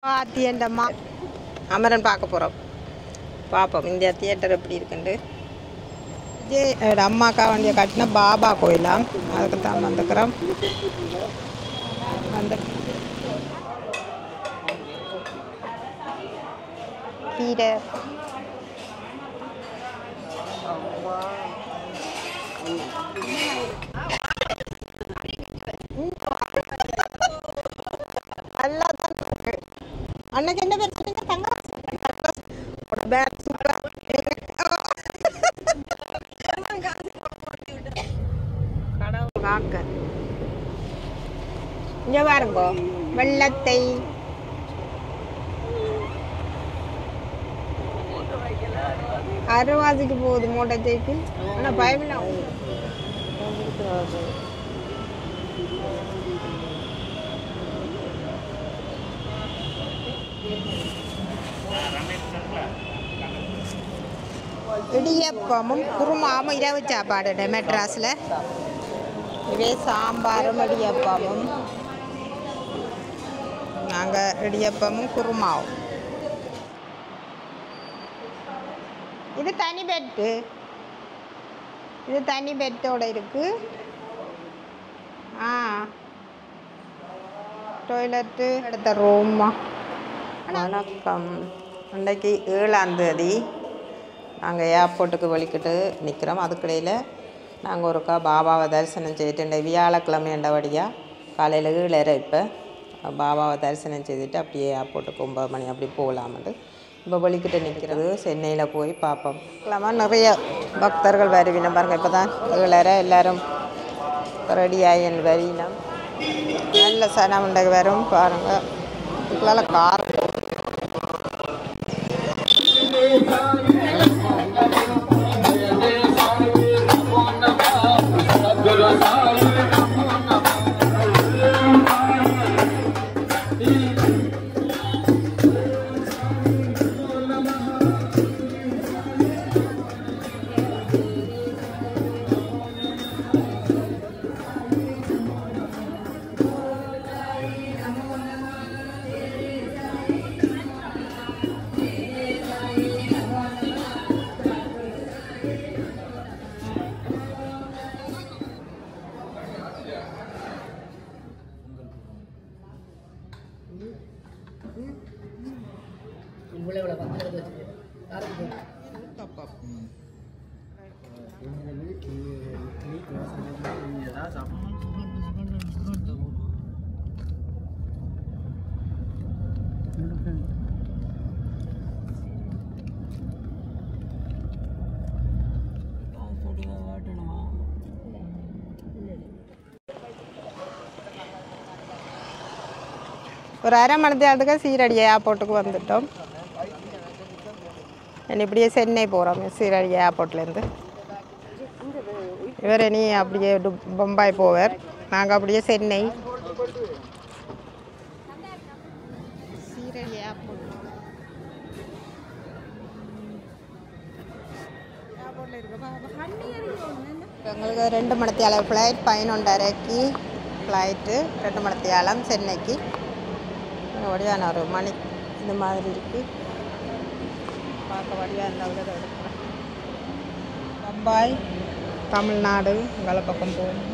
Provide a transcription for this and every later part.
தியேண்டம்மா அமரன் பார்க்க போகிறோம். பார்ப்போம் இந்த தியேட்டர் எப்படி இருக்குண்டு. விஜய் அம்மாக்கா வண்டியை கட்டின பாபா கோயிலாம், அதுக்கு தான் வந்துக்கிறோம். வந்து கீரை நல்லா தான் இருக்கு. அன்னைக்கு என்ன பேர் சொன்னீங்க? தங்கராசு. ஒரு பேக் சூப்பரா கடவுள் காக்க. இங்க பாருங்க வெள்ளத்தை அரைவாசிக்கு போகுது மோட்டார் சைக்கிள். ஆனால் பயமில்லை. இடியப்பமும் குருமாவும் இரவு சாப்பாடு மெட்ராஸில். இதே சாம்பாரும் இடியப்பமும், நாங்கள் இடியப்பமும் குருமாவும். இது தனி பெட்டு, இது தனி பெட்டோட இருக்கு. டாய்லெட்டு அடுத்த ரூமா. வணக்கம். அன்றைக்கு 7ஆம் தேதி நாங்கள் ஏர்போர்ட்டுக்கு வலிக்கிட்டு நிற்கிறோம். அதுக்கிடையில் நாங்கள் ஒருக்கா பாபாவை தரிசனம் செய்துட்டு, இந்த வியாழக்கிழமைண்டபடியாக காலையில் 7:30 இப்போ பாபாவை தரிசனம் செய்துட்டு அப்படியே ஏர்போர்ட்டுக்கு 9 மணி அப்படி போகலாமெண்டு இப்போ வலிக்கிட்டு நிற்கிறது. சென்னையில் போய் பார்ப்போம். கிழமை நிறைய பக்தர்கள் வருவினம் பாருங்கள். இப்போ தான் 7:30 எல்லோரும் ரெடியாகி என் வரினம். நல்ல சனமுண்டகு வரும் பாருங்கள். இதுக்குள்ளால் கார் ஒரு அரை மணி நேரத்துக்கு சீரடி ஏர்போர்ட்டுக்கு வந்துட்டோம். இப்படியே சென்னை போகிறோம் சீரடி ஏர்போர்ட்லேருந்து. இவர் இனி அப்படியே பம்பாய் போவார். நாங்கள் அப்படியே சென்னை. சீரடி ஏர்போர்ட் எங்களுக்கு 2 மணித்தியாலம் ஃப்ளைட், 11:30க்கு ஃப்ளைட்டு, 2 மணித்தியாலம் சென்னைக்கு. வடிவான ஒரு மணி இந்த மாதிரி இருக்குது. பார்க்க வடிவாக இருந்தால் கூட எடுக்கிறேன். பம்பாய் தமிழ்நாடு உங்களை பக்கம் போகணும்.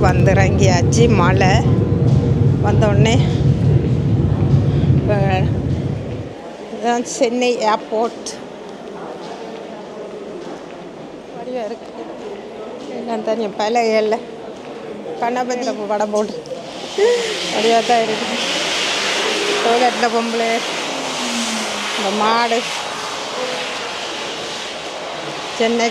வந்து இறங்கியாச்சு. மழை வந்தோடனே இதுதான் சென்னை ஏர்போர்ட். வடிவாக இருக்கு எல்லாம் தனியாக பலகையில் கணபதி படம் போட்டு வடிவாக தான் இருக்குது. டோய்லெட்டில் பொம்பளை இந்த மாடு சென்னை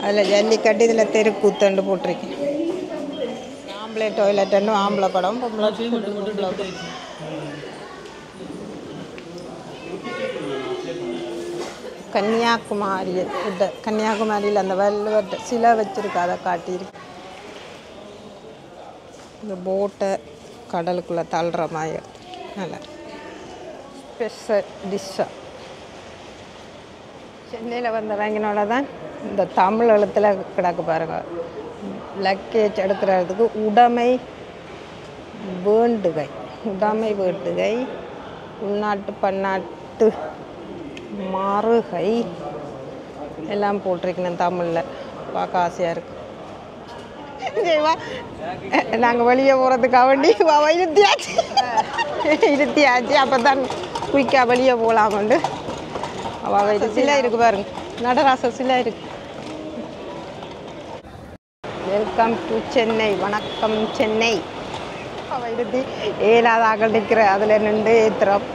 அதில் ஜல்லிக்கட்டு இதில் தெருக்கூத்தண்டு போட்டிருக்கேன். ஆம்பளை டாய்லெட்டுன்னு ஆம்பளை படம் பொம்பளை பொம்பளை. கன்னியாகுமரி கன்னியாகுமரியில் அந்த வள்ளுவர் சிலை வச்சுருக்கு, அதை காட்டியிருக்கு. இந்த போட்டை கடலுக்குள்ளே தள்ளுற மாதிரி நல்லா ஸ்பெஷல் டிஷ்ஷாக. சென்னையில் வந்து இறங்கினோட தான் இந்த தமிழ் எழுத்தில் கிடக்கு பாருங்கள். லக்கேஜ் எடுக்கிறதுக்கு உடைமை வேண்டுகை, உடைமை வேண்டுகை, உள்நாட்டு பன்னாட்டு மறுகை எல்லாம் போட்டிருக்கணும் தமிழில். பார்க்க ஆசையாக இருக்குது. நாங்கள் வெளியே போகிறதுக்காக வேண்டி இருத்தியாச்சு அப்போ தான் குயிக்காக வெளியே போகலாமண்டு. அவள் இது சிலை இருக்குது பாருங்க, நடராச சிலை இருக்கு. வெல்கம் டு சென்னை, வணக்கம் சென்னை. அவள் இருத்தி ஏழாதாக நிற்கிற அதில் நின்று ஏற்றுறோம்.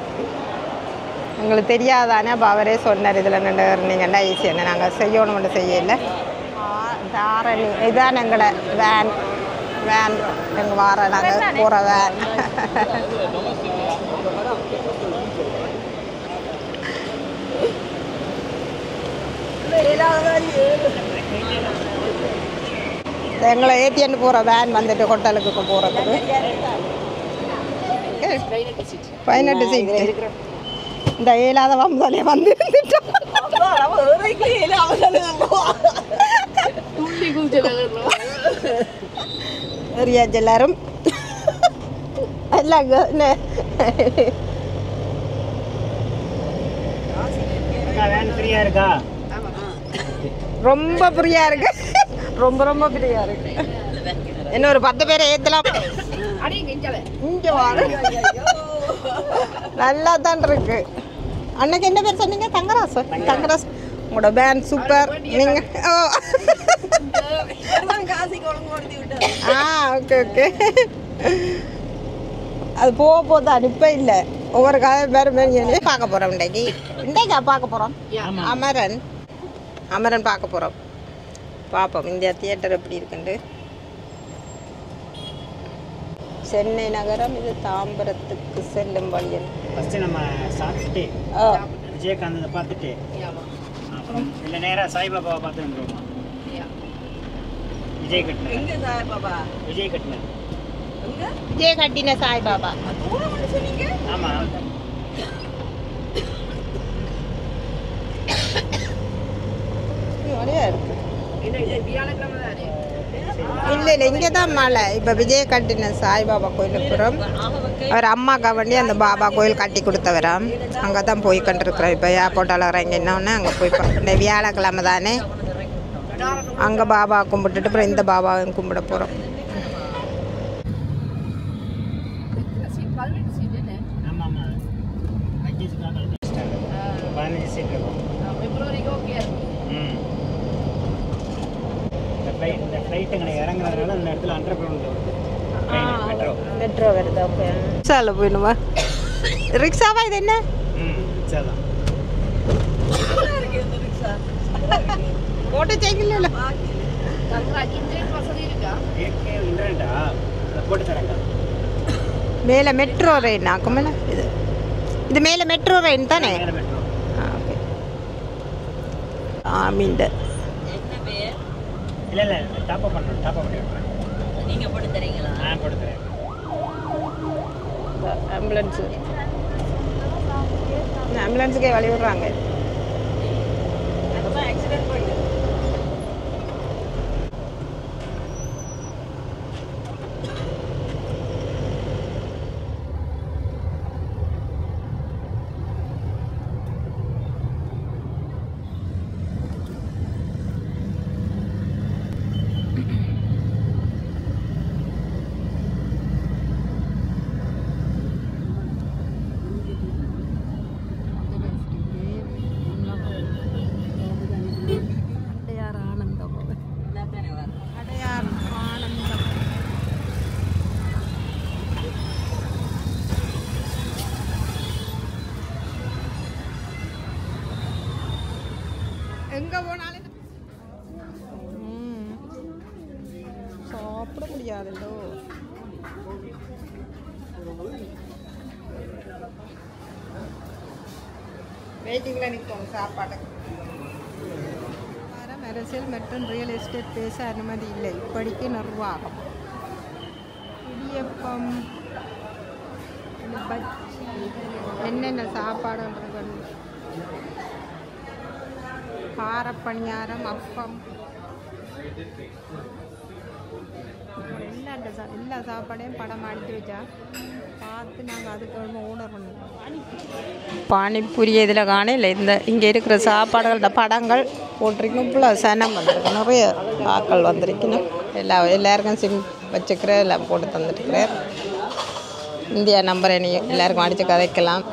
எங்களுக்கு தெரியாதானே அப்போ அவரே சொன்னார் இதில் நின்று இருந்தீங்கன்னா ஈஸியான நாங்கள் செய்யணும்னு செய்யலை. தாரணி இதான் எங்களோட வேன் எங்கள் வார நாங்கள் போகிற வேன். எங்களை ஏற்றின்னு போகிற வேன் வந்துட்டு ஹோட்டலுக்கு போகிறதுக்கு 18 சீட்டு. இந்த ஏழாத வம்பதாலே வந்து எல்லாரும் ரொம்ப ஃப்ரீயா இருக்கு, ரொம்ப ரொம்ப ஃப்ரீயா இருக்கு. என்ன ஒரு 10 பேரை ஏத்தலாம். நல்லா தான் இருக்கு. அன்னைக்கு என்ன பேர் சொன்னீங்க? தங்கராசு. தங்கராசு உங்களோட பேண்ட் சூப்பர். நீங்கள் ஓகே ஓகே. அது போதான் இப்போ இல்லை. ஒவ்வொரு கதை பேரும் பார்க்க போகிறோம். இன்றைக்கா பார்க்க போகிறோம். அமரன் பார்க்க போகிறோம். பார்ப்போம் இந்தியா தியேட்டர் எப்படி இருக்குண்டு. சென்னை நகரம் இது தாம்பரத்துக்கு செல்லும் வழியில். ஃபஸ்ட்டு நம்ம சாப்பிட்டு விஜயகாந்தை பார்த்துட்டு இல்லை நேராக சாய்பாபாவை பார்த்து வந்துடுவோம். விஜய் கட்டின சாய்பாபா. ஆமாம் நிறையா இருக்கு. இல்லை இங்கே தான் மழை. இப்போ விஜய் கட்டின சாய்பாபா கோயிலுப்புறம் அவர் அம்மாக்கா வண்டி அந்த பாபா கோயில் கட்டி கொடுத்தவராம். அங்கே தான் போய் கண்டிருக்கிறோம். இப்போ ஏர்போர்ட்டால் இறங்கினோன்னே அங்கே போய் இந்த வியாழக்கிழமை தானே அங்கே பாபா கும்பிட்டுட்டு அப்புறம் இந்த பாபாவையும் கும்பிட போகிறோம். மெட்ரோ வருது. ஓகே ரிக்ஷாவில் போயிடுமா? ரிக்ஷாவா இது? என்ன மோட்டர் சைக்கிள் இல்லை. மேலே மெட்ரோ ரெயின் ஆக்குமே. இது மேலே மெட்ரோ ரெயின் தானே? ஓகே. ஆமீண்ட இல்லை இல்லை டாப் அப் பண்ணுறோம். டாப் அப் பண்ணிடுறேன். நீங்கள் போட்டு தரீங்களா? நான் போட்டு தரேன். ஆம்புலன்ஸுக்கே வழி விடுறாங்க. ஆக்சிடென்ட் போயிட்டு எங்கே போனாலும் சாப்பிட முடியாதுல்லோ. வெயிட்டிங்கில் நிற்கும் சாப்பாடு. அரசியல் மற்றும் ரியல் எஸ்டேட் பேச அனுமதி இல்லை. இப்படிக்கு நிர்வாகம். இடியப்பம், பஜ்ஜி, என்னென்ன சாப்பாடுன்றது, காரப்பணியாரம், அப்பம், எல்லா சாப்பாடையும் படம் அடித்து வச்சா பார்த்து நாங்கள் அதுக்கு ஆர்டர் பண்ணுவோம். பானிபூரி இதில் காணல. இந்த இங்கே இருக்கிற சாப்பாடுகள் இந்த படங்கள் போட்டிருக்கணும். இவ்வளோ சனம் வந்திருக்கு, நிறைய ஆக்கள் வந்திருக்கணும். எல்லாருக்கும் சிம் வச்சுக்கிறேன், எல்லாம் போட்டு தந்துட்டுருக்கிறேன். இந்தியா நம்பர் இனி எல்லாருக்கும் அடித்து கதைக்கலாம்.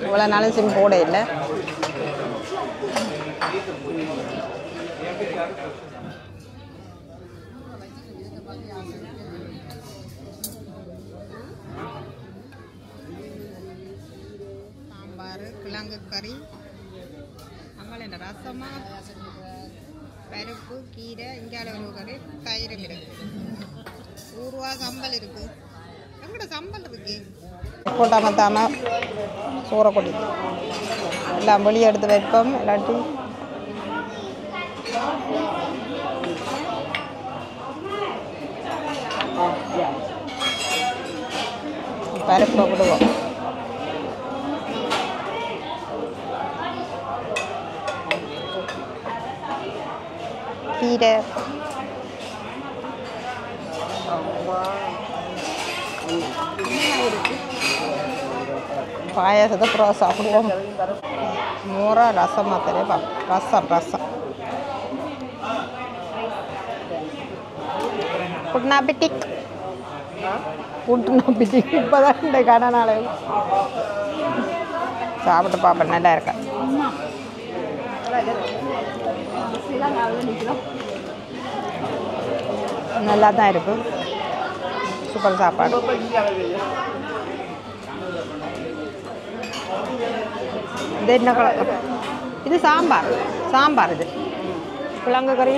இவ்வளோ நாளும் சிம் போட இல்லை. கிழங்கு கறி, அங்கே என்ன ரசமா, பருப்பு, கீரை, இங்கால ஒரு கறி, தயிர் இருக்கு, ஊறுவா, சம்பல் இருக்கு. எங்கட சம்பல் இருக்கு போட்டாமத்தாம சோறை கொடி எல்லாம் வெளியே எடுத்து வைப்போம். இல்லாட்டி பருப்பை விடுவோம். கீரை, பாயாசத்தை அப்புறம் சாப்பிடுவோம். மோரா ரசமாக தெரியப்பா. ரசம் புட்னா பிட்டிக் இப்போ தான் இந்த கடனால சாப்பிட்டு பார்ப்பேன். நல்லா இருக்கா? நல்லா தான் இருக்கு. சூப்பர் சாப்பாடு. இது என்ன கலர்? இது சாம்பார். இது கிழங்கு கறி.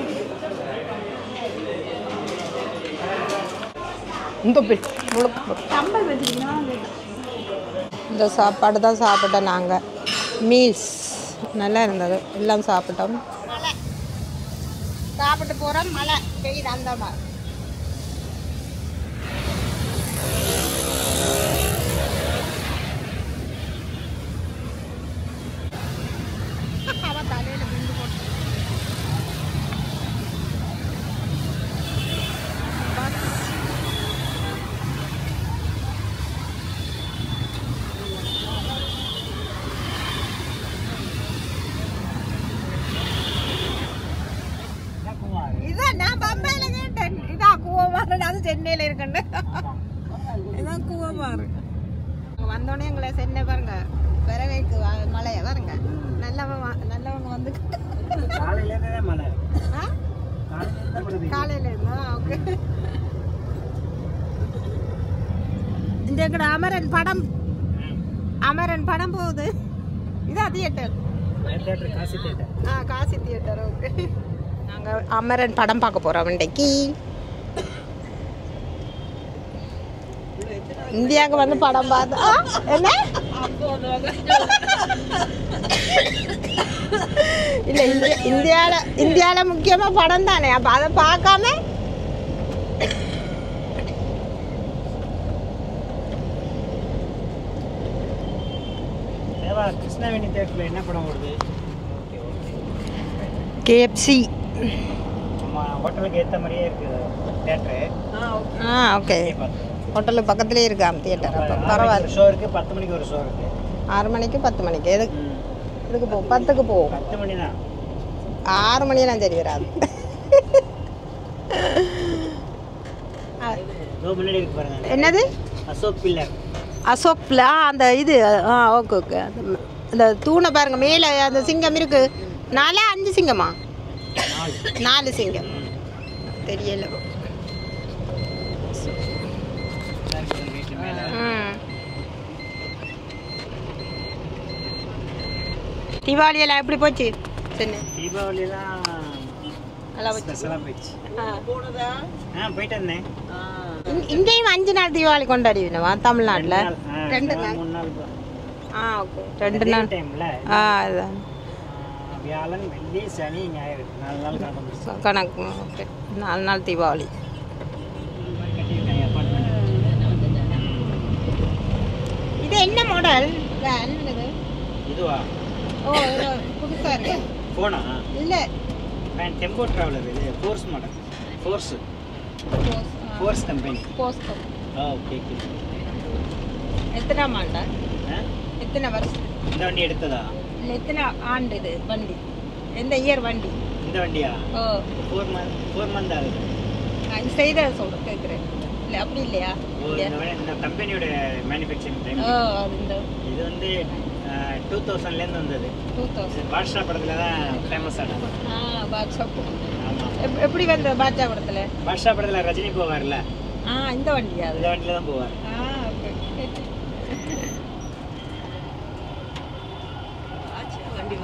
இந்த சாப்பாடு தான் சாப்பிட்டோம் நாங்கள். மீல்ஸ் நல்லா இருந்தது. எல்லாம் சாப்பிட்டோம். சாப்பிட்டு போகிறோம். மழை பெய்யுது. அந்த மாதிரி அவன் தலையில் விழுந்து போட்டு சென்னையில் இருக்குண்டு. இதான் கூவமாறு. வந்தோடனே எங்களை சென்னை பாருங்க, வரவேற்கு மழையை பாருங்க. நல்லவங்க வந்து காலையில இருந்தா. ஓகே. இந்த எங்கட அமரன் படம் போகுது. இதான் தியேட்டர். காசி தியேட்டர். ஓகே. நாங்கள் அமரன் படம் பார்க்க போகிறோம் இன்றைக்கு. இந்தியாவுக்கு வந்து படம் பார்த்தா என்ன இல்லை, இந்தியாவில் முக்கியமாக படம் தானே. அப்போ அதை பார்க்காம கிருஷ்ணவேணி தேட்டரில் என்ன படம் வருது? KFC. ஹோட்டலுக்கு ஏற்ற மாதிரியே இருக்குது தேட்டரு. ஓகே. ஹோட்டலுக்கு பக்கத்துலேயே இருக்காம் தியேட்டர். அப்போ பரவாயில்ல. ஷோ இருக்குது. 10 மணிக்கு ஒரு ஷோ இருக்குது. 6 மணிக்கு 10 மணிக்கு. இதுக்கு போகும். 10க்கு போகும். 10 மணி தான். 6 மணியெல்லாம் சரி வராது. முன்னாடி இருக்கு பாருங்க. என்னது? அசோக் பில்லர். அந்த இது. ஓகே. இந்த தூணை பாருங்க. மேலே அந்த சிங்கம் இருக்கு. 5 சிங்கமா? 4 சிங்கம். தெரியல. தீபாவளி எல்லாம் எப்படி போச்சு? சென்னை தீபாவளிலாம் நல்லா வச்சு ஸ்பெஷலாக போயிடுச்சு போயிட்டு வந்தேன். இங்கேயும் 5 நாள் தீபாவளி கொண்டாடுவீனவா தமிழ்நாட்டில்? 2 நாள் 3 நாள் ஓகே 2 நாள் டைமில் அதுதான் வியாழன் வெள்ளி சனி ஞாயிறு 4 நாள் கணக்கு கணக்கு. ஓகே 4 நாள் தீபாவளி. கட்டியிருக்காங்க அப்பார்ட்மெண்ட். இது என்ன மாடல்? இதுவா? ஓ புதுசாக இருக்கு. ஃபோனா? இல்லை டெம்போ ட்ராவலர். இது force model. Force company. Post okay. எத்தனை மாடல்? எத்தனை வருஷம் இந்த வண்டி எடுத்ததா? இல்லை எத்தனை ஆண்டு இது வண்டி? எந்த இயர் வண்டி? இந்த வண்டியா? ஓ 4 மந்த் ஆகுது. இது செய்த சொல்கிறேன் கேட்குறேன். இல்லை அப்படி இல்லையா? இந்த கம்பெனியோட மேனுஃபேக்சரிங் டைம். ஓ அது இந்த இது வந்து 2000லேருந்து வந்தது. 2000. பாட்ஷா படத்தில் தான் ஃபேமஸ் ஆனது. பாட்ஷா. ஆமாம். எப்படி வந்த பாட்ஷா படத்தில்? பாட்ஷா படத்தில் ரஜினி போவார்ல, இந்த வண்டியா? இந்த வண்டியில் தான் போவார். ஓகே. வண்டி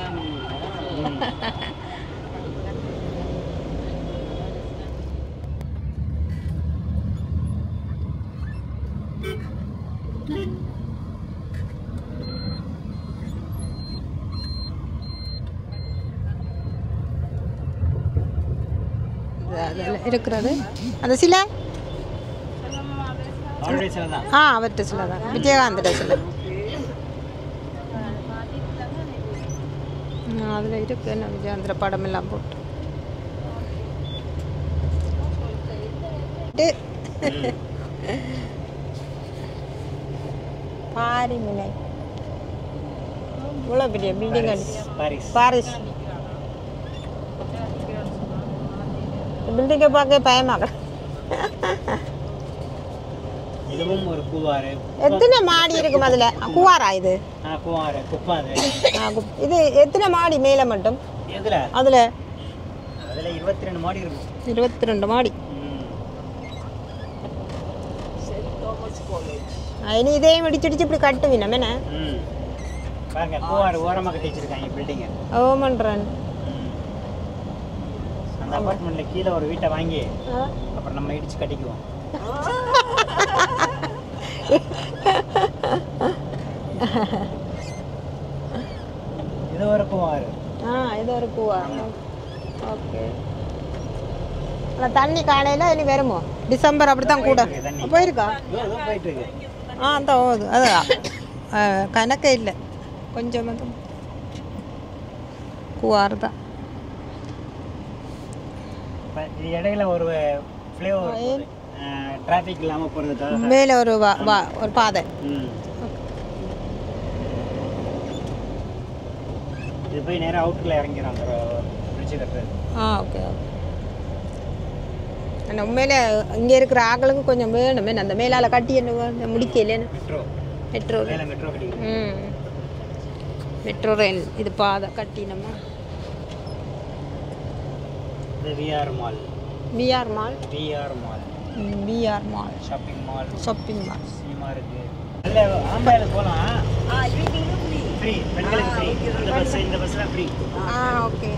அதில் இருக்கிறது அந்த சிலை ஆல்ரெடி சில தான். அவர்கிட்ட சிலை தான், விஜயகாந்திட சிலை. அதில் இருக்கு என்ன விஜயகாந்திர படம் எல்லாம் போட்டு. பாரிமுனை இவ்வளோ பெரிய பில்டிங் பாரிஸ். பில்டிங்கை பார்க்க பயமாக. இதுவும் ஒரு கூவாறு. எத்தனை மாடி இருக்கும் அதில்? கூவாரா இது? கூவாறு குப்பாது. இது எத்தனை மாடி மேலே மட்டும்? எதுல? அதில் 22 மாடி இருக்கும். 22 மாடி. இனி இதையும் இடிச்சிடிச்சு இப்படி கட்டுவீங்க என்ன? பாருங்க கூவாறு ஓரமாக கட்டி வச்சிருக்காங்க பில்டிங்கை. ஓமன்றன் அந்த அபார்ட்மெண்ட்ல கீழே ஒரு வீட்டை வாங்கி அப்புறம் நம்ம இடிச்சு கட்டிக்குவோம். இது ஒரு கூவாறு. இது ஒரு கூவாறு. ஓகே. தண்ணி காலையில் இனி வருமோ? டிசம்பர் அப்படித்தான் கூட போயிருக்கா? போயிட்டு இருக்கு. அந்த ஓது அதான் கணக்கே இல்லை, கொஞ்சம் வந்து கூவாறு தான். இடையில ஒரு ஃப்ளேவர் டிராஃபிக் இல்லாமல் போகிறதுக்காக மேலே ஒரு ஒரு பாதை. இது போய் நேராக அவுட்டரில் இறங்கிடும் அந்த பிரிட்ஜு கட்டுறது. ஓகே. ஆனால் உண்மையிலே இங்கே இருக்கிற ஆக்களுக்கு கொஞ்சம் வேணுமே அந்த மேலால் கட்டி என்ன முடிக்கலன்னு. மெட்ரோ கட்டி. மெட்ரோ ரயில் இது பாதை கட்டினோமா. இது VR mall. Shopping mall. Cinema இருக்கு. நல்ல ஆம்பளைல போகலாம். ஃப்ரீ, பெண்களுக்கு ஃப்ரீ. இந்த பஸ்லாம் ஃப்ரீ. ஓகே.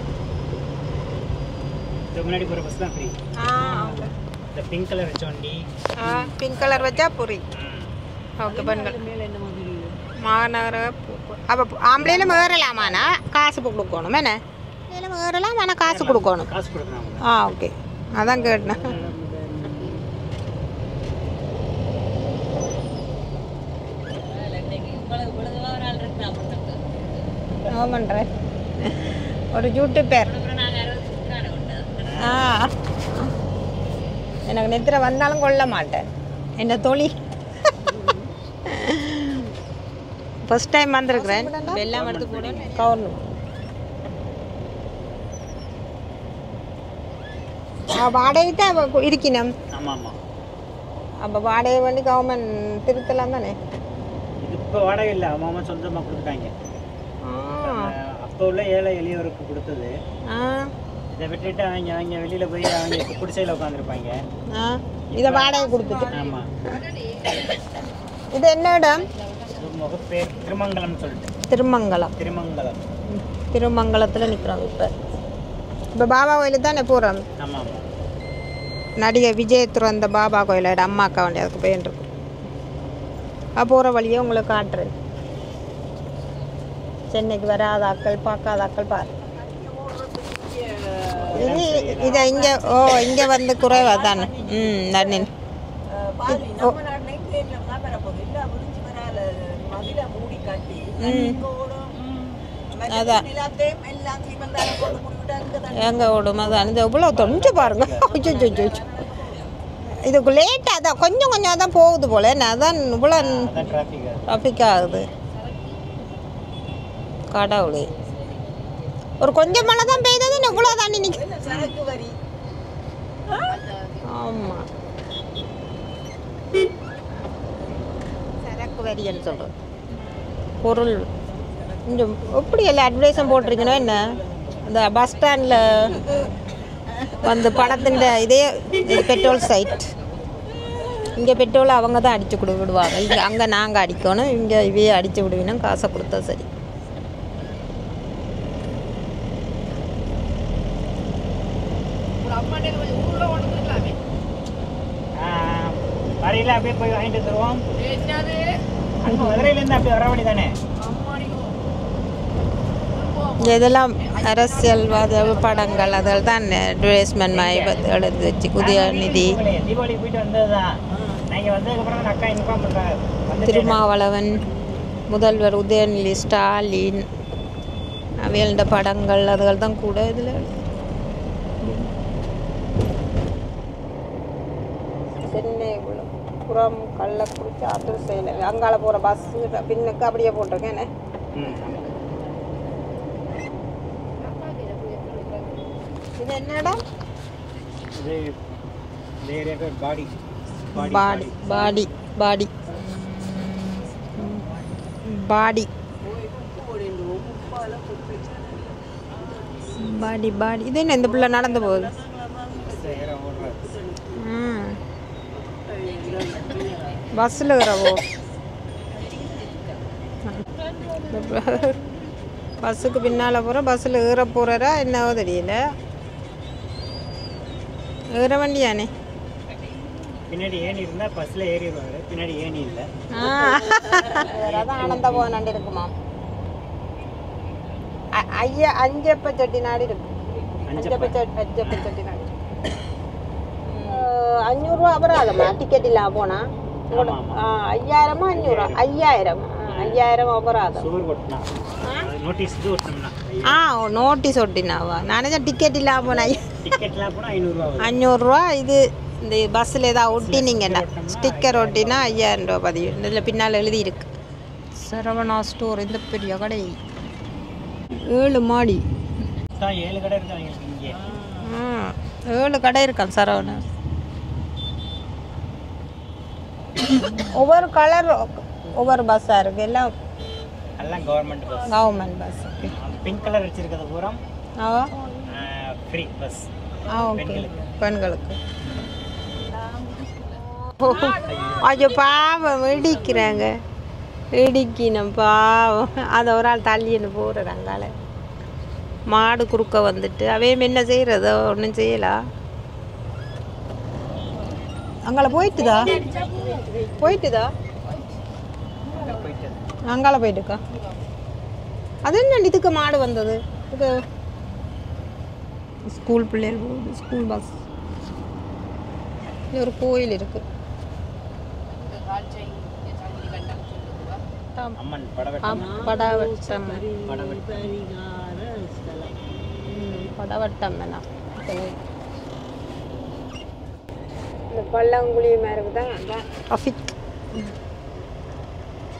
முன்னாடி போகிற பஸ்லாம் ஃப்ரீ. இந்த பிங்க் கலர் வச்ச வண்டி. பிங்க் கலர் வச்சா புரி. ஓகே. பெண்கள் மாநகர அப்போ ஆம்பளையில ஏறலாமாண்ணா காசு கொடுக்கணும் என்ன? ஏறலாம் ஆனால் காசு கொடுக்கணும். காசு கொடுக்கணும். ஓகே. அதான் கேட்டேன். பண்ணுறேன் ஒரு யூடியூபர். எனக்கு நெத்திர வந்தாலும் கொள்ள மாட்டேன். என்ன தொழில் ஃபர்ஸ்ட் டைம் வந்திருக்கிறேன். எல்லாம் எடுத்து கூட கவர்மெண்ட் வாடகை தான் இருக்கணும். அப்போ வாடகை வந்து கவர்மெண்ட் திருத்தலாம் தானே? இப்போ வாடகை இல்லை, அம்மா சொந்தமாக கொடுத்துட்டாங்க. அப்போ உள்ள ஏழை எளியவருக்கு கொடுத்தது. இதை விட்டுட்டு அவங்க வெளியில் போய் அவங்க குடிசையில் உட்காந்துருப்பாங்க. இதை வாடகை கொடுத்துட்டு. ஆமாம். இது என்ன இடம்? முகப்பேர் திருமங்கலம் சொல்லிட்டு. திருமங்கலம். திருமங்கலத்தில் நிற்கிறோம் இப்போ பாபா கோயிலுக்கு தானே போகிறோம். ஆமாம். நடிகர் விஜய் துறந்த பாபா கோயிலோட அம்மாக்கா வண்டி அதுக்கு போயின்ட்டுருக்கு. போகிற வழியே உங்களுக்கு காட்டுறேன். சென்னைக்கு வராத ஆக்கள் பார்க்காத ஆக்கள் பாரு. இதை இங்கே இங்கே வந்து குறைவா தானே. நன்றி. அதான் எங்க ஓடும் அதான் இந்த இவ்வளோ தொஞ்சு பாருங்க. இதுக்கு லேட்டாக தான் கொஞ்சம் கொஞ்சம் தான் போகுது போல. அதான் இவ்வளோ ட்ராஃபிக் ஆகுது. கடவுளே, ஒரு கொஞ்சம் மழை தான் பெய்தது இவ்வளோ தாண்டி நிற்க. ஆமாம், சரக்கு வரின்னு சொல்கிறோம். பொருள் கொஞ்சம் எப்படி எல்லாம் அட்வர்டைஸும் போட்டிருக்கணும். என்ன இந்த பஸ் ஸ்டாண்டில் வந்து பணத்தின் இதே பெட்ரோல் சைட். இங்கே பெட்ரோல் அவங்க தான் அடித்து விடுவாங்க. இங்கே அங்கே நாங்கள் அடிக்கணும். இங்கே இவையே அடித்து விடுவினோம். காசை கொடுத்தா சரி. வரையில அப்படியே போய் வாங்கிட்டு தருவோம். மதுரையிலேருந்து அப்படியே வர வழி தானே. இதெல்லாம் அரசியல்வாத படங்கள் அதில் தான் அட்வர்டைஸ்மெண்ட் மாதிரி எடுத்து வச்சு. உதயநிதி, தீபாவளி போயிட்டு வந்தது தான். நீங்கள் வந்ததுக்கப்புறம் அக்கா இன்ஃபார்ம் பண்ணுறாங்க. திருமாவளவன், முதல்வர் உதயநிதி ஸ்டாலின் அவையோட படங்கள் அதுகள் தான் கூட இதில். சென்னை புறம் கள்ளக்குறிச்சி ஆத்தூர் சேலம் அங்கால போகிற பஸ்ஸு பின்னுக்கு அப்படியே போட்டிருக்கேன். இது என்னடா? பாடி பாடி பாடி பாடி பாடி பாடி. இது என்ன இந்த பிள்ளை நடந்து போகுது? பஸ்ஸில் இருக்கிறவோ பஸ்ஸுக்கு பின்னால் போகிற பஸ்ஸில் ஏற போகிறா என்னவோ தெரியல. ஏற வண்டியானே. பின்னாடி ஏணி இருந்தால் பஸ்ஸில் ஏறிடுவாங்க. பின்னாடி ஏணி இல்லை. அதான் ஆனந்த போகனாண்டி இருக்குமா. அஞ்சப்ப செட்டிநாடு இருக்கு. அஞ்சப்ப செட்டிநாடு 500 ரூபா அபராதமா டிக்கெட் இல்லாம போனா. 5000 5000 அபராதம். நோட்டீஸ் ஒட்டினாவா? நானே டிக்கெட் இல்லாம போனா 500 ரூபா. இது இந்த பஸ்ஸில் ஏதாவது ஒட்டினீங்கன்னா ஸ்டிக்கர் ஒட்டினா 5000 ரூபா பதிவு. இதில் பின்னால் எழுதி இருக்கு சரவணா ஸ்டோர். இந்த பெரிய கடை 7 மாடி. 7 கடை இருக்காங்க. 7 கடை இருக்கான் சரவணா. ஒவ்வொரு கலர் ஒவ்வொரு பஸ்ஸாக இருக்கு. எல்லாம் கவர்மெண்ட் பஸ். பிங்க் கலர் வச்சிருக்கிறது பூரா ஃப்ரீ பஸ். ஓகே, பெண்களுக்கு. ஐயோ பாவம், இடிக்கிறாங்க. இடிக்கணும் பாவம். அதை ஒரு ஆள் தள்ளின்னு போகிறார். அங்கால மாடு குறுக்க வந்துட்டு அவையும் என்ன செய்கிறதோ ஒன்றும் செய்யலாம். அங்கால போயிட்டுதா அங்கால போயிட்டுக்கா. அது என்ன இதுக்கு மாடு வந்தது? இது ஸ்கூல் பிள்ளைகள் போகுது. School bus. இது ஒரு கோயில் இருக்கு. படவட்டம் பல்லாங்குழி மாதிரி தான் ட்ராஃபிக்.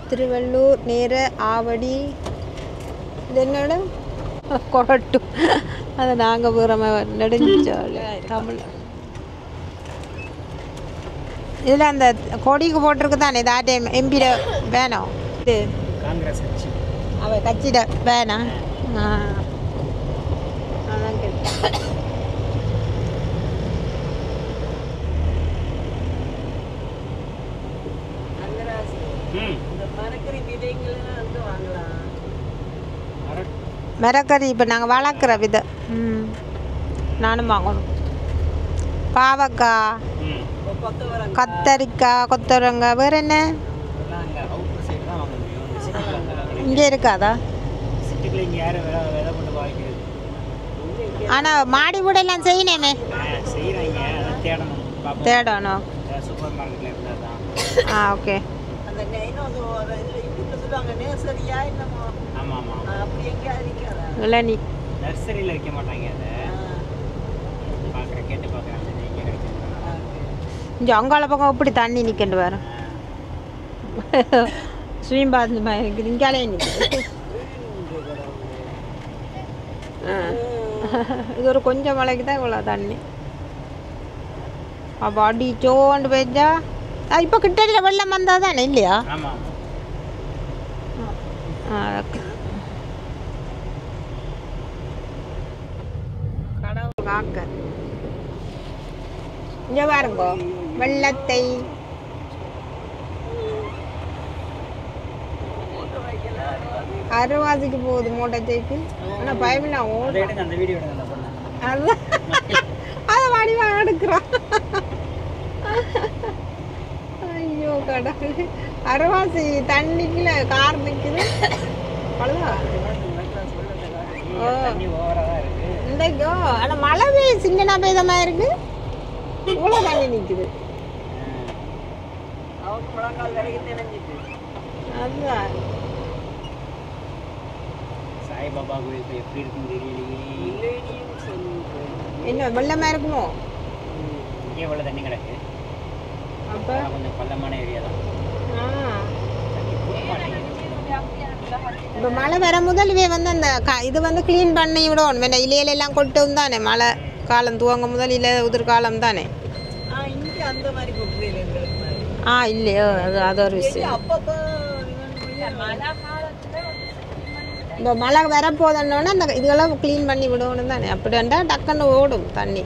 திருவள்ளூர் நேர ஆவடி. இது என்னோட கொடட்டு. அதை நாங்கள் போகிற நெடுஞ்சாலை தமிழ். இதில் அந்த கொடிக்கு போட்டிருக்கு தானே. இது ஆட்டையம் எம்பிட வேணும். இது காங்கிரஸ் கட்சி. அவ கட்சியிட வேணாம். அதான் கேட்டேன். மிரக்கறி இப்போ நாங்கள் வளர்க்குற விதை. நானும் வாங்கணும். பாவக்காய், கத்தரிக்காய், கொத்தவரங்காய், வேறு என்ன இங்கே இருக்காதா? ஆனால் மாடி வீடெல்லாம் செய்யணுமே. தேடணும். ஓகே. இளநீ நர்சரியில் வைக்க மாட்டாங்க. அதை பார்க்குறேன், கேட்டு பார்க்குறேன். இங்கே அங்கால பக்கம் இப்படி தண்ணி நிற்கண்டு வரும். ஸ்விம் பாத் மாதிரி இருக்குது. இங்காலே நிற்குது. இது ஒரு கொஞ்சம் மழைக்கு தான் இவ்வளோ தண்ணி. அப்போ அடி சோண்டு போயிட்டா இப்போ கிட்ட வெள்ளம் வந்தால் தானே இல்லையா? கடவுள் காக்க. இங்கே பாருங்க வெள்ளத்தை. அரைவாசிக்கு போகுது மோட்டர் சைக்கிள். ஆனால் பயமில்லாம் ஓடும். அதுதான் அதை வடிவாக எடுக்கிறான். ஐயோ கடவுள். அரைவாசி தண்ணிக்குள்ள கார் நிற்குது. இன்றைக்கோ ஆனால் மழை பெய்ய சின்ன பெய்தமாக இருக்கு. இவ்வளோ தண்ணி நிற்குது. அதுதான் சாய்பாபா கோயில் இப்போ எப்படி இருக்குன்னு தெரியலையே. என்ன வெள்ளமாக இருக்குமோ? இங்கே இவ்வளோ தண்ணி கிடக்கு. அப்போ கொஞ்சம் பள்ளமான ஏரியா தான். இப்போ மழை வர முதல்வே வந்து அந்த இது வந்து க்ளீன் பண்ணி விடணும். வேண்டாம் இலையிலெல்லாம் கொட்டும் தானே. மழை காலம் துவங்க முதல் இல்லை உதிர்காலம் தானே. இல்லையோ அது ஒரு விஷயம். இப்போ மழை வரப்போதன்னொன்னே அந்த இதெல்லாம் க்ளீன் பண்ணி விடணும் தானே. அப்படின்டா டக்குன்னு ஓடும் தண்ணி.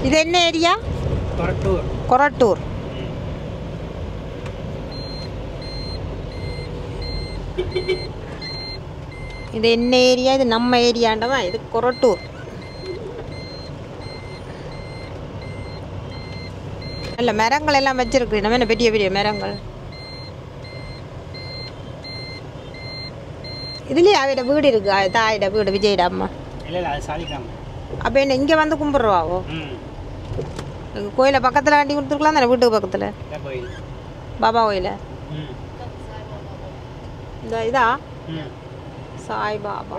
இது என்ன ஏரியா? கொரட்டூர். இது என்ன ஏரியா? இது நம்ம ஏரியாண்டவா. இது கொரட்டூர். நல்ல மரங்கள் எல்லாம் வச்சிருக்கு. நம்ம என்ன பெரிய பெரிய மரங்கள். இதுலேயே அவையோட வீடு இருக்கு. தாயோட வீடு விஜயோட அம்மா. அப்போ என்ன இங்கே வந்து கும்பிட்ருவாவோ? கோயிலை பக்கத்தில் கட்டி கொடுத்துருக்கலாம் தானே. வீட்டுக்கு பக்கத்தில் பாபா கோயில. இந்த இதா சாய் பாபா.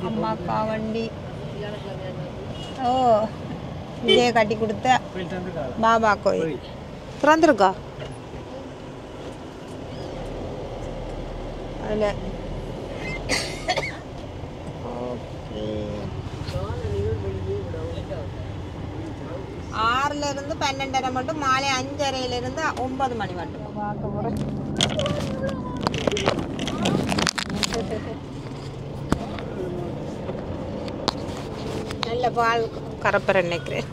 அம்மாக்கா வண்டி. ஓ இதே கட்டி கொடுத்த பாபா கோயில் திறந்துருக்கா? அதில் ஓகே. 6லேருந்து 12:30 மட்டும், மாலை 5:30லேருந்து 9 மணி மட்டும் பார்க்க போகிறேன். நல்ல பால் கறப்பற நினைக்கிறேன்.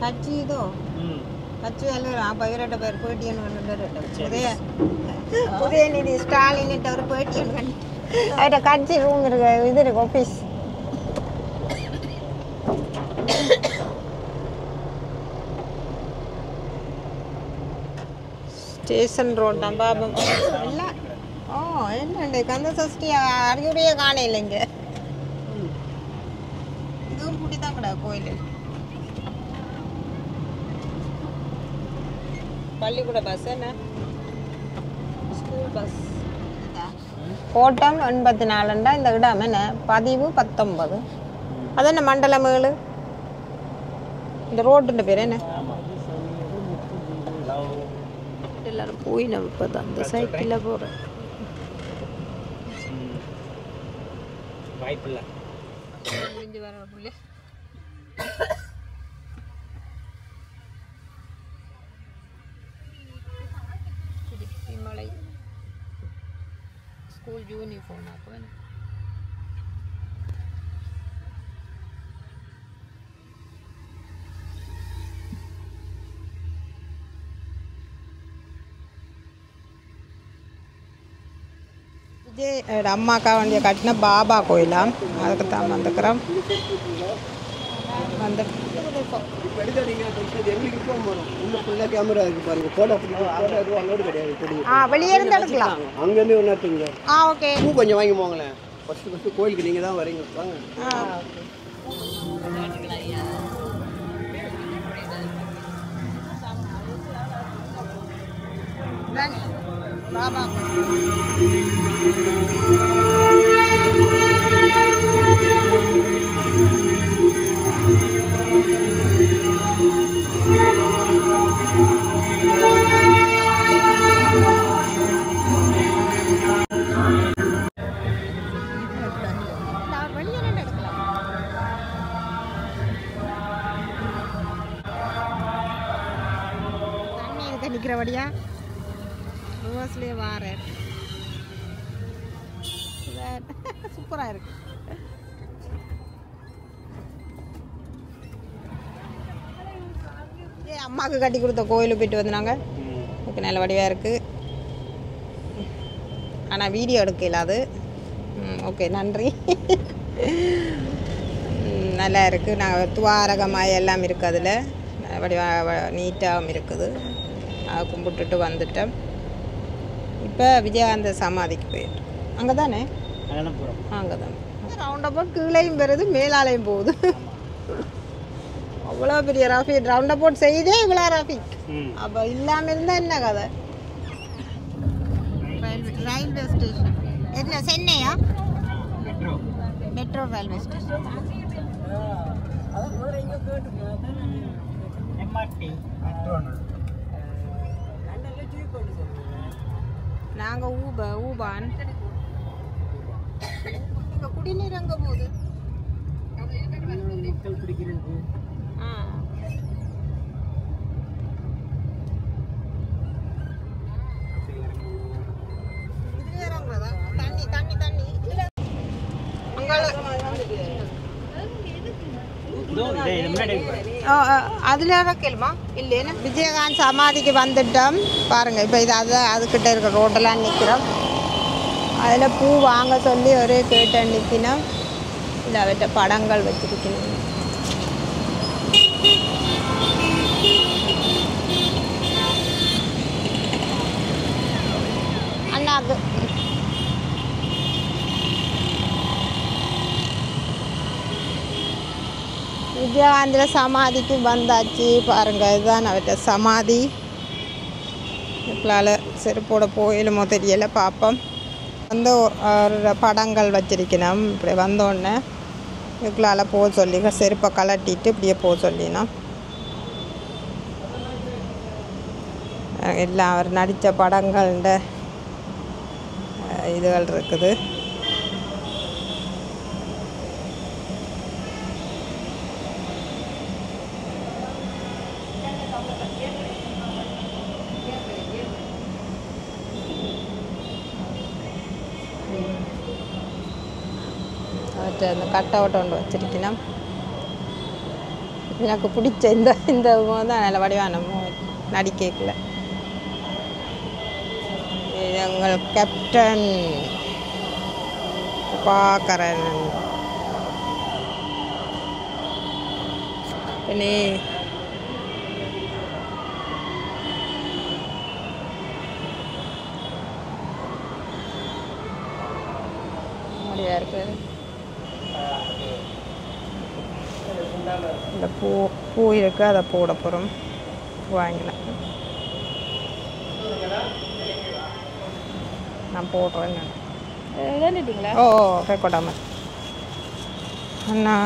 கட்சி இதோ கட்சி எல்லாம் பயிரிட்ட பேர் பேட்டியன்னு உதயநிதி ஸ்டாலின் ஒரு பேட்டியன்னு கண்டி அவர்கிட்ட கட்சி ரூம் இருக்கு. இது இருக்கு ஆஃபீஸ். ஸ்டேஷன் ரோட் தான் பாபம் இல்லை. என்ன கந்த சஷ்டி அறிவுரையே காண இல்லைங்க. இதுவும் கூட்டி தான் கிடா கோயில். பள்ளிக்கூட பஸ் என்ன ஸ்கூல் பஸ். கோட்டம் 84 இந்த இடம் என்ன பதிவு 19. அது என்ன மண்டலம் 7. இந்த ரோட்டுன்ற பேர் என்ன? ஆமாம். எல்லாரும் போய் நம்ம இப்போ தான் அந்த சைக்கிளில் போகிறேன். வாய்ப்பில்லை. முடிஞ்சு வர பிள்ளை மலை ஸ்கூல் யூனிஃபார்ம் அப்போ விஜய் அம்மாக்கா வண்டியை கட்டின பாபா கோயிலாம், அதுக்கு தான் வந்துக்கிறோம். வந்து வெளியே இருந்து எடுக்கலாம். அங்கேருந்து ஒன்றா எடுத்துங்க. ஓகே. பூ கொஞ்சம் வாங்கி போங்களேன். ஃபஸ்ட்டு கோயிலுக்கு நீங்கள் தான் வரீங்க. வாங்க. பாபா நிற்கிறபடியா ரோஸ்லேயே வாரேன். சூப்பராக இருக்கு. அம்மாவுக்கு கட்டி கொடுத்த கோயிலுக்கு போயிட்டு வந்தாங்க. எனக்கு நல்ல வடிவாக இருக்குது. ஆனால் வீடியோ எடுக்கல அது. ஓகே, நன்றி. நல்லா இருக்குது. நாங்கள் துவாரகமாய் எல்லாம் இருக்குது. அதில் வடிவாக நீட்டாகவும் இருக்குது. அதை கும்பிட்டுட்டு வந்துட்டோம். இப்போ விஜயகாந்த சமாதிக்கு போயிட்டு அங்கே தானே அங்கே தான் ரவுண்ட் அபவுட் கீழையும் வருது, மேலாலையும் போகுது. அவ்வளோ பெரிய ராஃபிக் ரவுண்ட் அபவுட் செய்தே இவ்வளோ ராஃபிக். அப்போ இல்லாமல் இருந்தால் என்ன கதை? ரயில்வே ஸ்டேஷன் என்ன சென்னையா? Metro railway station. நாங்கள் ஊபான் இங்கே குடிநீர் அங்கே போகுது. மக்கள் பிடிக்கிறது. இது இறங்குறதா? தண்ணி தண்ணி தண்ணி அதில் கேளுமா இல்லைன்னு. விஜயகாந்த் சமாதிக்கு வந்துட்டோம் பாருங்கள். இப்போ இது அதுக்கிட்ட இருக்க ரோட்டெல்லாம் நிற்கிறோம். அதில் பூ வாங்க சொல்லி ஒரே கேட்டு நிற்கணும். இல்லை அவற்ற படங்கள் வச்சுருக்கணும். அண்ணாக்கு விஜயகாந்திர சமாதிக்கு வந்தாச்சு பாருங்கள். இதுதான் அவற்ற சமாதி. இப்பளால் செருப்போட போயிலுமோ தெரியலை, பார்ப்போம். வந்து ஒரு படங்கள் வச்சிருக்கணும். இப்படி வந்தோடனே இதுக்குள்ளால் போக சொல்லி செருப்பை கலட்டிட்டு இப்படியே போக சொல்லினோம். எல்லாம் அவர் நடித்த படங்கள்ட இதுகள் இருக்குது. அந்த கட் அவுட் ஒன்று வச்சிருக்கணும். எனக்கு பிடிச்ச இந்த தான் நல்ல வடிவான நடிக்கல. இது எங்கள் கேப்டன் பாக்கரன். பின்னே முடியா இருக்கு. இந்த பூ இருக்குது, அதை போட போகிறோம். வாங்கினேன், நான் போடுறேன். ஓ ரெக்கார்டாமல் அண்ணா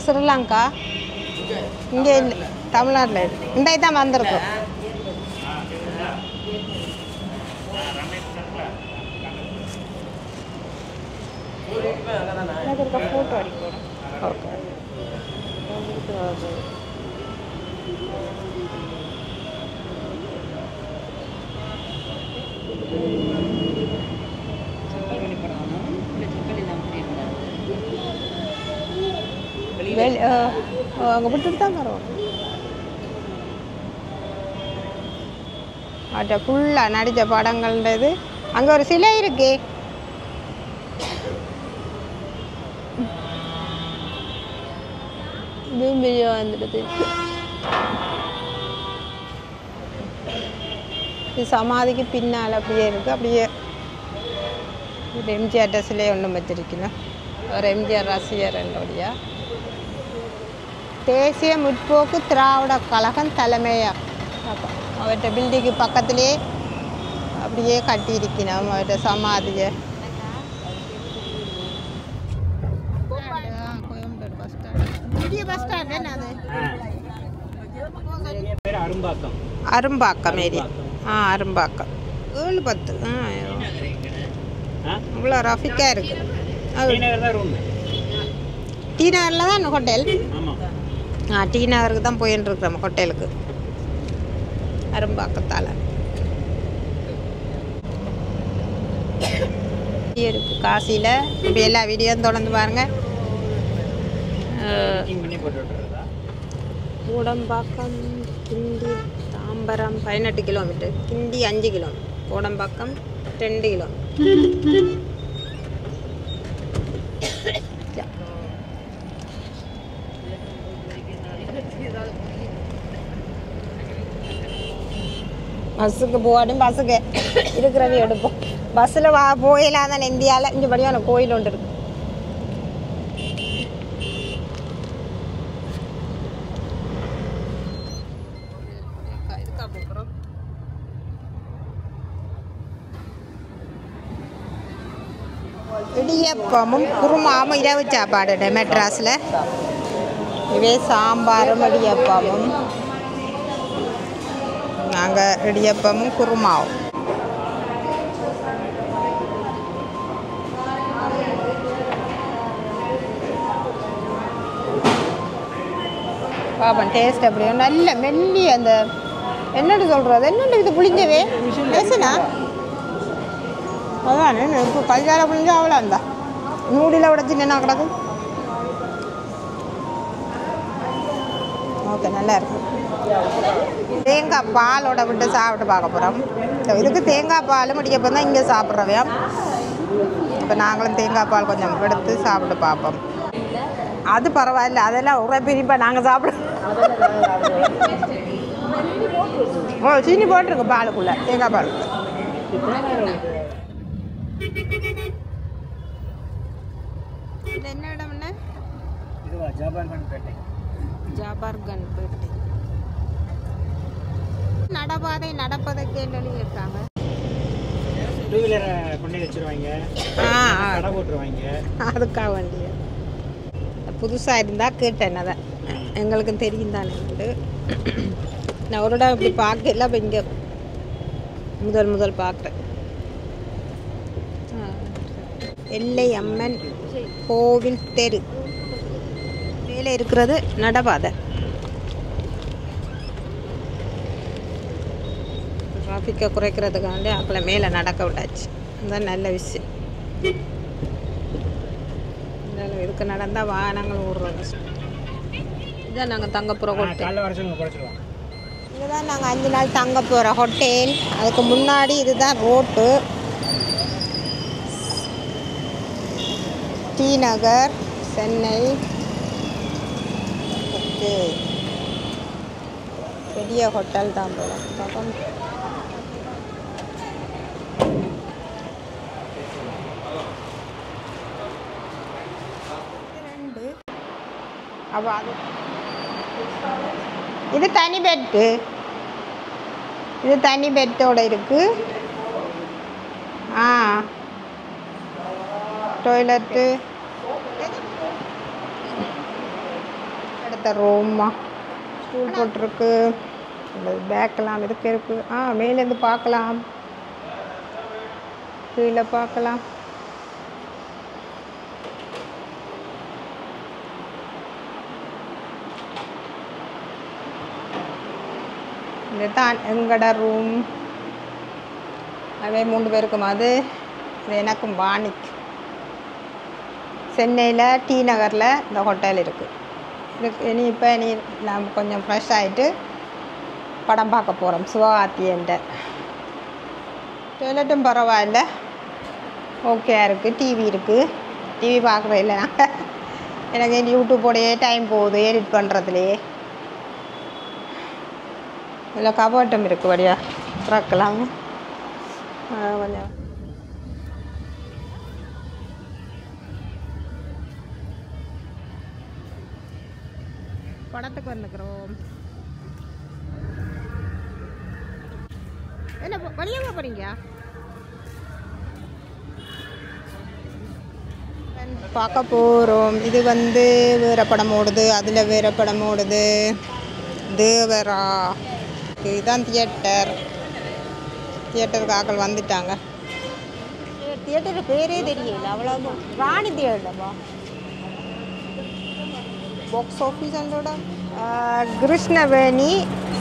ஸ்ரீலங்கா இங்கே இல்லை, தமிழ்நாட்டில் இருக்கு. இன்றைக்கு தான் வந்திருக்கோம். எனக்கு இருக்க ஃபோட்டோ அடிக்கிறோம். ஓகே. அங்கே விட்டுட்டு தான் வரோம். அவற்றை ஃபுல்லாக நடித்த படங்கள்ன்றது. அங்கே ஒரு சிலை இருக்கு. பூமியோ வந்துடுது. இது சமாதிக்கு பின்னால் அப்படியே இருக்குது. அப்படியே ஒரு எம்ஜிஆர் சிலையை ஒன்றும் வச்சிருக்கணும். ஒரு எம்ஜிஆர் ரசிகர் என்னுடைய தேசிய முற்போக்கு திராவிட கழகம் தலைமையாக அவர்கிட்ட பில்டிங்கு பக்கத்திலே அப்படியே கட்டியிருக்கணும் அவர்கிட்ட சமாதியை. கோயம்புத்தூர் பஸ் ஸ்டாண்ட், பெரிய பஸ் ஸ்டாண்ட் என்ன அது? அரும்பாக்கம். அரும்பாக்கம் ஏரியா. அரும்பாக்கம் 7-10. இவ்வளோ ரஃபிக்காக இருக்குது. டி நகரில் தான் ஹோட்டல். டி நகருக்கு தான் போயின்னு இருக்கிறோம் ஹோட்டலுக்கு. அரும்பாக்கத்தால் இருக்கு காசியில். இப்படி எல்லா வீடியோவும் தொடர்ந்து பாருங்கள். கோடம்பாக்கம் கிண்டி தாம்பரம் 18 கிலோமீட்டர், கிண்டி 5 கிலோமீட்டர், கோடம்பாக்கம் 2 கிலோமீட்டர். பஸ்ஸுக்கு போகணும். பஸ்ஸுக்கு இருக்கிறவே எடுப்போம். பஸ்ஸில் போயிடலாம் தானே. இந்தியாவில் இங்கே படியான கோயில் ஒன்று இருக்கு. இடியப்பமும் குருமாவும் இரவு சாப்பாடு மெட்ராஸில். இவே சாம்பாரும் இடியப்பமும். நாங்கள் இடியப்பமும் குருமாவும். பாப்பன் டேஸ்ட் அப்படியே நல்ல மெல்லி. அந்த என்னென்னு சொல்கிறது, என்னென்னு இது புளிஞ்சவே பேசுனா அதான் இப்போ கல்யாண புளிஞ்சா அவ்வளோ இருந்தா நூடியில் உடச்சி என்ன கிடக்கும். ஓகே, நல்லா இருக்கும். தேங்காய் பாலோட விட்டு சாப்பிட்டு பார்க்க போகிறோம். இதுக்கு தேங்காய் பால் முடிக்கப்போ தான் இங்கே சாப்பிட்றவையாம். இப்போ நாங்களும் தேங்காய் பால் கொஞ்சம் எடுத்து சாப்பிட்டு பார்ப்போம். அது பரவாயில்ல, அதெல்லாம் ஒரே பிரிப்பாக நாங்கள் சாப்பிடுவோம். சீனி போட்டிருக்கு பாலுக்குள்ளே, தேங்காய் பாலுக்குள்ள. இது என்ன இடம்னா? ஜாபர்கன்பேட்டை. நடப்பாதை நடப்பதற்கு சொல்லி இருக்காங்க. டூ வீலரை கொண்டு வச்சிருவாங்க, கடை போட்டுருவாங்க. அதுக்காக வண்டிய புதுசாக இருந்தால் கேட்டேன். அதை எங்களுக்கும் தெரியும் தானே. நான் ஒரு இடம் இப்படி பார்க்கல. இப்போ இங்கே முதல் பார்க்குறேன். எல்லை அம்மன் கோவில் தெரு மேலே இருக்கிறது நடப்பாதை. டிராஃபிக்கை குறைக்கிறதுக்காண்டி அப்பள மேலே நடக்க விட்டாச்சு. அதுதான் நல்ல விஷயம். இதுக்கு நடந்தால் வாகனங்கள் ஓடுறோம். இதுதான் நாங்கள் தங்க போகிற ஹோட்டல். இதுதான் நாங்கள் 5 நாள் தங்க போகிற ஹோட்டல். அதுக்கு முன்னாடி இதுதான் ரோட்டு. டி நகர், சென்னை. ஓகே, பெரிய ஹோட்டல் தான் போகிறோம். அப்போ அது இது தனி பெட்டு. இது தனி பெட்டோட இருக்கு. டாய்லெட்டு எடுத்த ரூம்மா ஸ்டூல் போட்டிருக்கு. பேக்கெல்லாம் இதுக்கு இருக்குது. மேலேருந்து பார்க்கலாம், கீழே பார்க்கலாம். இதுதான் எங்கட ரூம். அதே 3 பேருக்கும். அது எனக்கும் வாணிக். சென்னையில் டி நகரில் இந்த ஹோட்டல் இருக்குது. இப்போ நாம் கொஞ்சம் ஃப்ரெஷ் ஆகிட்டு படம் பார்க்க போகிறோம். சிவகார்த்தியன்ட்ட டாய்லெட்டும் பரவாயில்ல, ஓகே இருக்குது. டிவி இருக்குது. டிவி பார்க்குறேன் இல்லை நாங்கள். எனக்கு யூடியூப்போடையே டைம் போகுது எடிட் பண்ணுறதுலையே. இதில் கபோர்ட்டும் இருக்குது, வழியா திறக்கலாம். கொஞ்சம் படத்துக்கு வந்துக்கிறோம். என்ன வழியாக போகிறீங்க? பார்க்க போகிறோம். இது வேறு படம் ஓடுது, அதில் வேறு படம் ஓடுது. தேவரா. இதுதான் தியேட்டருக்கு ஆக்கள் வந்துட்டாங்க. தியேட்டருக்கு பேரே தெரியல அவ்வளோ. ராணி தியேட்டர்ப்பா. பாக்ஸ் ஆஃபீஸ் அண்டோட கிருஷ்ணவேணி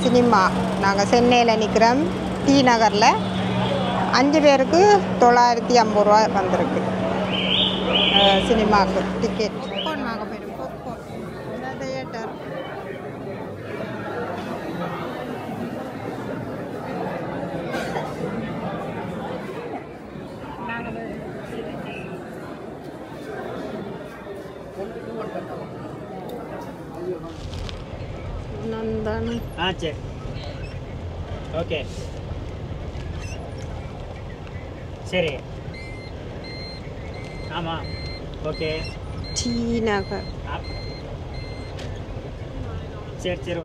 சினிமா. நாங்கள் சென்னையில் நிற்கிறோம், டி நகரில். 5 பேருக்கு 950 ரூபா வந்திருக்கு சினிமாவுக்கு டிக்கெட். பாப்கார்ன் வாங்க போயிடும். Popcorn theatre. சரி, ஓகே, சரி, ஆமாம், ஓகே. டி நகர். சரி சரி.